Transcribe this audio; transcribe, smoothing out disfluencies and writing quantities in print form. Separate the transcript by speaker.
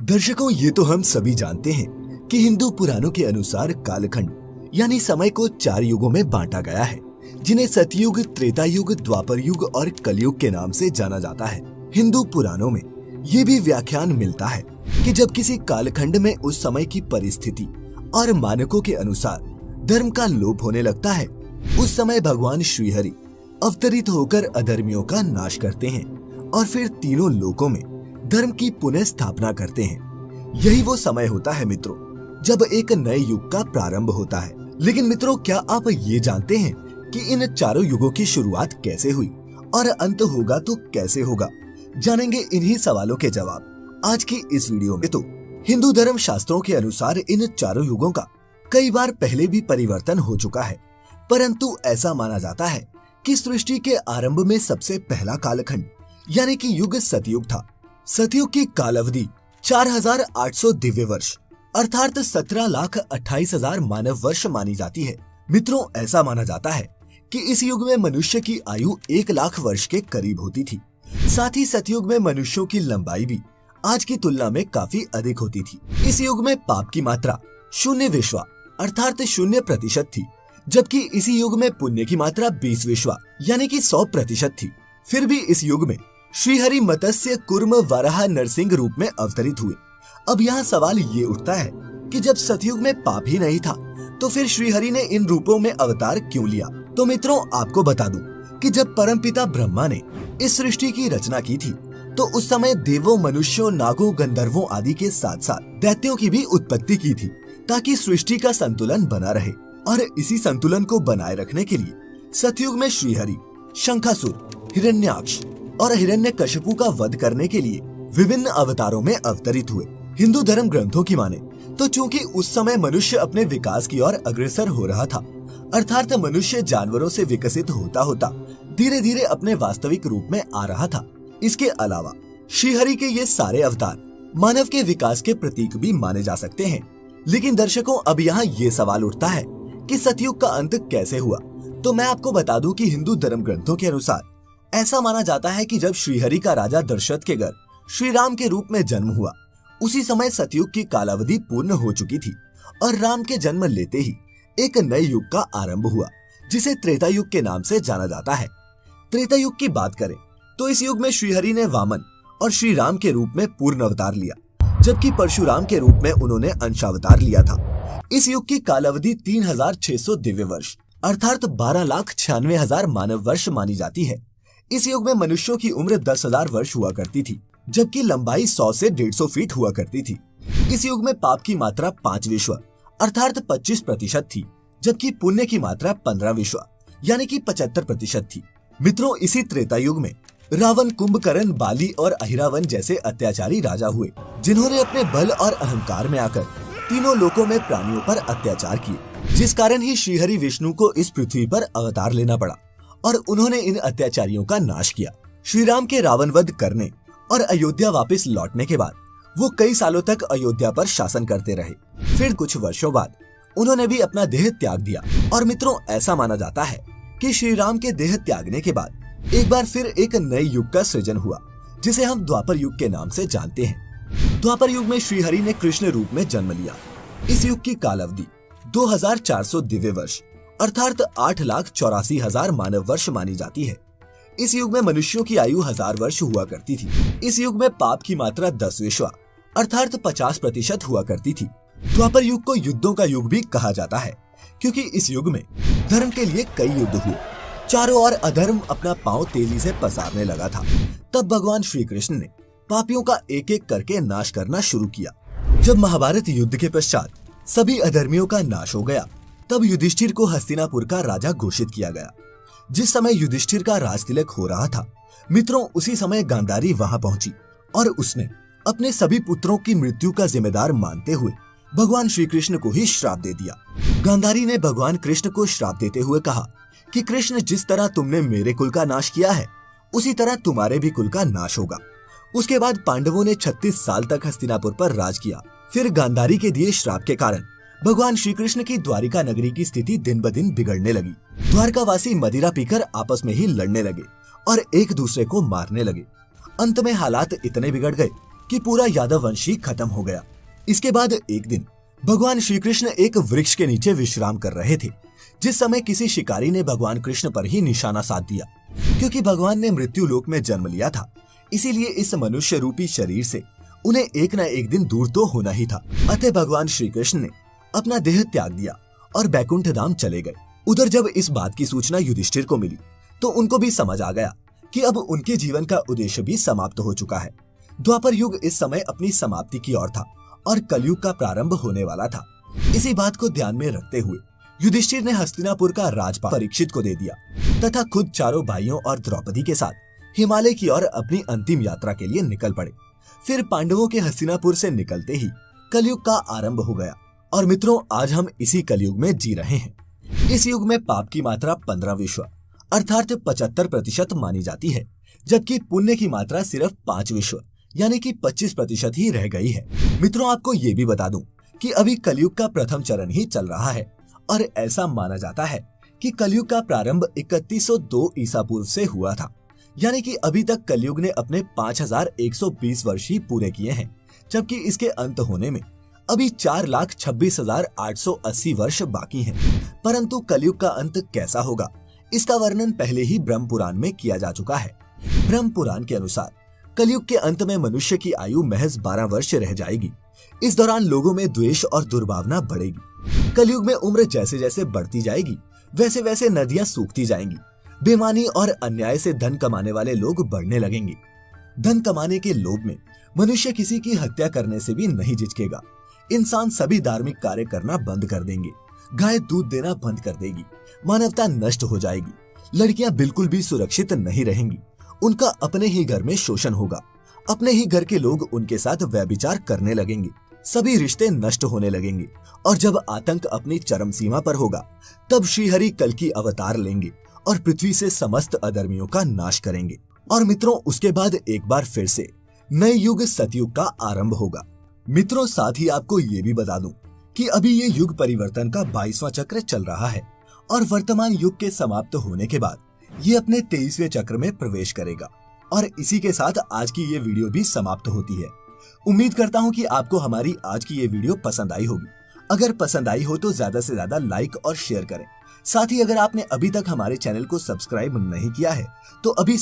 Speaker 1: दर्शकों, ये तो हम सभी जानते हैं कि हिंदू पुराणों के अनुसार कालखंड यानी समय को 4 युगों में बांटा गया है, जिन्हें सतयुग, त्रेता युग, द्वापर युग और कलयुग के नाम से जाना जाता है। हिंदू पुराणों में ये भी व्याख्यान मिलता है कि जब किसी कालखंड में उस समय की परिस्थिति और मानकों के अनुसार धर्म का लोप होने लगता है, उस समय भगवान श्रीहरि अवतरित होकर अधर्मियों का नाश करते हैं और फिर तीनों लोकों में धर्म की पुनः स्थापना करते हैं। यही वो समय होता है मित्रों, जब एक नए युग का प्रारंभ होता है। लेकिन मित्रों, क्या आप ये जानते हैं कि इन चारों युगों की शुरुआत कैसे हुई और अंत होगा तो कैसे होगा? जानेंगे इन्हीं सवालों के जवाब आज की इस वीडियो में। तो हिंदू धर्म शास्त्रों के अनुसार इन चारों युगों का कई बार पहले भी परिवर्तन हो चुका है, परंतु ऐसा माना जाता है कि सृष्टि के आरंभ में सबसे पहला कालखंड यानी कि युग सतयुग था। सतयुग की काल अवधि 4800 दिव्य वर्ष अर्थात 17,28,000 मानव वर्ष मानी जाती है। मित्रों, ऐसा माना जाता है कि इस युग में मनुष्य की आयु 1 लाख वर्ष के करीब होती थी। साथ ही सतयुग में मनुष्यों की लंबाई भी आज की तुलना में काफी अधिक होती थी। इस युग में पाप की मात्रा 0 विश्वा अर्थात 0% थी, जबकि इसी युग में पुण्य की मात्रा 20 विश्वा यानी कि 100% थी। फिर भी इस युग में श्रीहरि मत्स्य कुर्म वराह नरसिंह रूप में अवतरित हुए। अब यहाँ सवाल ये उठता है कि जब सतयुग में पाप ही नहीं था तो फिर श्रीहरि ने इन रूपों में अवतार क्यों लिया? तो मित्रों, आपको बता दूं कि जब परमपिता ब्रह्मा ने इस सृष्टि की रचना की थी तो उस समय देवों, मनुष्यों, नागों, गंधर्वों आदि के साथ साथ दैत्यों की भी उत्पत्ति की थी, ताकि सृष्टि का संतुलन बना रहे। और इसी संतुलन को बनाए रखने के लिए सतयुग में श्रीहरि शंखासुर, हिरण्याक्ष और हिरण्यकशिपु का वध करने के लिए विभिन्न अवतारों में अवतरित हुए। हिंदू धर्म ग्रंथों की माने तो चूंकि उस समय मनुष्य अपने विकास की ओर अग्रसर हो रहा था, अर्थात मनुष्य जानवरों से विकसित होता होता धीरे धीरे अपने वास्तविक रूप में आ रहा था। इसके अलावा श्रीहरि के ये सारे अवतार मानव के विकास के प्रतीक भी माने जा सकते हैं। लेकिन दर्शकों, अब यहाँ ये सवाल उठता है कि सतयुग का अंत कैसे हुआ? तो मैं आपको बता दूं कि हिंदू धर्म ग्रंथों के अनुसार ऐसा माना जाता है कि जब श्रीहरि का राजा दशरथ के घर श्री राम के रूप में जन्म हुआ, उसी समय सतयुग की कालावधि पूर्ण हो चुकी थी और राम के जन्म लेते ही एक नए युग का आरंभ हुआ, जिसे त्रेता युग के नाम से जाना जाता है। त्रेता युग की बात करें तो इस युग में श्रीहरि ने वामन और श्री राम के रूप में पूर्ण अवतार लिया, जबकि परशुराम के रूप में उन्होंने अंशावतार लिया था। इस युग की कालावधि 3600 दिव्य वर्ष अर्थात 12,96,000 मानव वर्ष मानी जाती है। इस युग में मनुष्यों की उम्र 10,000 वर्ष हुआ करती थी, जबकि लंबाई 100 से 150 फीट हुआ करती थी। इस युग में पाप की मात्रा 5 विश्व अर्थात 25% थी, जबकि पुण्य की मात्रा 15 विश्व यानी कि 75% थी। मित्रों, इसी त्रेता युग में रावण, कुंभकर्ण, बाली और अहिरावण जैसे अत्याचारी राजा हुए, जिन्होंने अपने बल और अहंकार में आकर तीनों लोकों में प्राणियों पर अत्याचार किए, जिस कारण ही श्रीहरि विष्णु को इस पृथ्वी पर अवतार लेना पड़ा और उन्होंने इन अत्याचारियों का नाश किया। श्री राम के रावण वध करने और अयोध्या वापस लौटने के बाद वो कई सालों तक अयोध्या पर शासन करते रहे। फिर कुछ वर्षों बाद उन्होंने भी अपना देह त्याग दिया। और मित्रों, ऐसा माना जाता है कि श्री राम के देह त्यागने के बाद एक बार फिर एक नए युग का सृजन हुआ, जिसे हम द्वापर युग के नाम से जानते हैं। द्वापर युग में श्रीहरि ने कृष्ण रूप में जन्म लिया। इस युग की काल अवधि 2400 दिव्य वर्ष अर्थात 8,84,000 मानव वर्ष मानी जाती है। इस युग में मनुष्यों की आयु 1000 वर्ष हुआ करती थी। इस युग में पाप की मात्रा 10 विश्वा अर्थात 50% हुआ करती थी। द्वापर युग को युद्धों का युग भी कहा जाता है, क्योंकि इस युग में धर्म के लिए कई युद्ध हुए। चारों ओर अधर्म अपना पांव तेजी से पसारने लगा था। तब भगवान श्री कृष्ण ने पापियों का एक एक करके नाश करना शुरू किया। जब महाभारत युद्ध के पश्चात सभी अधर्मियों का नाश हो गया, तब युधिष्ठिर को हस्तिनापुर का राजा घोषित किया गया। जिस समय युधिष्ठिर का राज तिलक हो रहा था, मित्रों, उसी समय गांधारी वहां पहुंची और उसने अपने सभी पुत्रों की मृत्यु का जिम्मेदार मानते हुए भगवान श्री कृष्ण को ही श्राप दे दिया। गांधारी ने भगवान कृष्ण को श्राप देते हुए कहा कि कृष्ण, जिस तरह तुमने मेरे कुल का नाश किया है, उसी तरह तुम्हारे भी कुल का नाश होगा। उसके बाद पांडवों ने 36 साल तक हस्तिनापुर पर राज किया। फिर गांधारी के दिए श्राप के कारण भगवान श्री कृष्ण की द्वारिका नगरी की स्थिति दिन ब दिन बिगड़ने लगी। द्वारकावासी मदिरा पीकर आपस में ही लड़ने लगे और एक दूसरे को मारने लगे। अंत में हालात इतने बिगड़ गए कि पूरा यादव वंश ही खत्म हो गया। इसके बाद एक दिन भगवान श्री कृष्ण एक वृक्ष के नीचे विश्राम कर रहे थे, जिस समय किसी शिकारी ने भगवान कृष्ण पर ही निशाना साध दिया। क्योंकि भगवान ने मृत्यु लोक में जन्म लिया था, इसीलिए इस मनुष्य रूपी शरीर से उन्हें एक न एक दिन दूर तो होना ही था। अतः भगवान श्री कृष्ण ने अपना देह त्याग दिया और बैकुंठ धाम चले गए। उधर जब इस बात की सूचना युधिष्ठिर को मिली तो उनको भी समझ आ गया कि अब उनके जीवन का उद्देश्य भी समाप्त हो चुका है। द्वापर युग इस समय अपनी समाप्ति की ओर था और कलयुग का प्रारंभ होने वाला था। इसी बात को ध्यान में रखते हुए युधिष्ठिर ने हस्तिनापुर का राजपाट परीक्षित को दे दिया तथा खुद चारों भाइयों और द्रौपदी के साथ हिमालय की ओर अपनी अंतिम यात्रा के लिए निकल पड़े। फिर पांडवों के हस्तिनापुर से निकलते ही कलयुग का आरंभ हो गया। और मित्रों, आज हम इसी कलयुग में जी रहे हैं। इस युग में पाप की मात्रा 15 विश्व अर्थात 75% मानी जाती है, जबकि पुण्य की मात्रा सिर्फ 5 विश्व यानी कि 25% ही रह गई है। मित्रों, आपको ये भी बता दूं कि अभी कलयुग का प्रथम चरण ही चल रहा है और ऐसा माना जाता है कि कलयुग का प्रारंभ 3102 ईसा पूर्व से हुआ था। यानी कि अभी तक कलयुग ने अपने 5120 वर्ष ही पूरे किए हैं, जबकि इसके अंत होने में अभी 4,26,880 वर्ष बाकी हैं। परंतु कलयुग का अंत कैसा होगा, इसका वर्णन पहले ही ब्रह्म पुराण में किया जा चुका है। ब्रह्म पुराण के अनुसार कलयुग के अंत में मनुष्य की आयु महज 12 वर्ष रह जाएगी। इस दौरान लोगों में द्वेष और दुर्भावना बढ़ेगी। कलयुग में उम्र जैसे जैसे बढ़ती जाएगी, वैसे वैसे नदियां सूखती जाएंगी। बेईमानी और अन्याय से धन कमाने वाले लोग बढ़ने लगेंगे। धन कमाने के लोभ में मनुष्य किसी की हत्या करने से भी नहीं झिझकेगा। इंसान सभी धार्मिक कार्य करना बंद कर देंगे। गाय दूध देना बंद कर देगी। मानवता नष्ट हो जाएगी। लड़कियां बिल्कुल भी सुरक्षित नहीं रहेंगी। उनका अपने ही घर में शोषण होगा। अपने ही घर के लोग उनके साथ व्यभिचार करने लगेंगे। सभी रिश्ते नष्ट होने लगेंगे। और जब आतंक अपनी चरम सीमा पर होगा, तब श्रीहरि कल की अवतार लेंगे और पृथ्वी से समस्त अधर्मियों का नाश करेंगे। और मित्रों, उसके बाद एक बार फिर से नए युग सतयुग का आरंभ होगा। मित्रों, साथ ही आपको ये भी बता दूं कि अभी ये युग परिवर्तन का 22वां चक्र चल रहा है और वर्तमान युग के समाप्त होने के बाद ये अपने 23वें चक्र में प्रवेश करेगा। और इसी के साथ आज की ये वीडियो भी समाप्त होती है। उम्मीद करता हूँ कि आपको हमारी आज की ये वीडियो पसंद आई होगी। अगर पसंद आई हो तो ज्यादा से ज्यादा लाइक और शेयर करें। साथ ही अगर आपने अभी तक हमारे चैनल को सब्सक्राइब नहीं किया है तो अभी